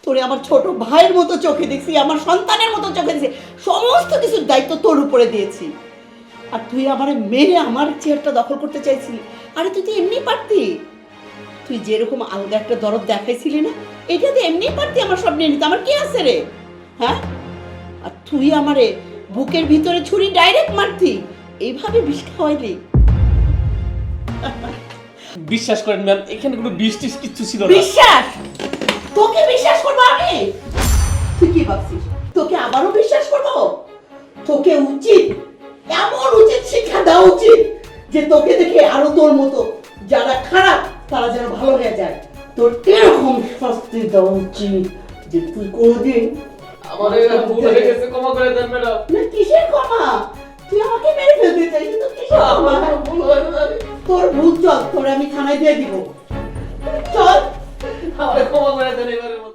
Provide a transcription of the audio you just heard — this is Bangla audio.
তোরে আমার ছোট ভাইয়ের মতো চোখে দেখছি, আমার সন্তানের মতো চোখে দেখছি, সমস্ত কিছুর দায়িত্ব তোর উপরে দিয়েছি। আর তুই আমার মেরে আমার চেয়ারটা দখল করতে চাইছিলি। আরে তুই তো এমনি পারতি, তুই যেরকম আলগা একটা দরদ দেখাইছিলি না, এটা দিয়ে এমনি পারতি আমার সব নিয়ে নিতে। আমার কি আছে রে? হ্যাঁ, আর তুই আমারে বুকের ভিতরে ছুরি ডাইরেক্ট মারতি, এইভাবে বিষ খাওয়াইলি। বিশ্বাস করেন ম্যাম, এখানে কোনো বিষ টিস কিচ্ছু ছিল না। বিশ্বাস? তোকে বিশ্বাস করবো আমি? তুই কি ভাবছিস তোকে আবারও বিশ্বাস করবো? তোকে উচিত, এমন উচিত শিক্ষা দেওয়া উচিত যে তোকে দেখে আরো তোর মতো যারা খারাপ তারা যেন ভালো হয়ে যায়। তোর এরকম শাস্তি দেওয়া উচিত যে তুই কোনোদিন আমাদের ভুল হয়ে গেছে, ক্ষমা করে দেন ম্যাডাম। না। কিসের ক্ষমা? তুই আমাকে মেরে ফেলতে চাইছিস, তো কিসের ক্ষমা? আমার ভুল হয়ে গেছে। তোর ভুল, চল তোরে আমি থানায় দিয়ে দিব। চল। আমাদের ক্ষমা করে দেন এবারের মতো।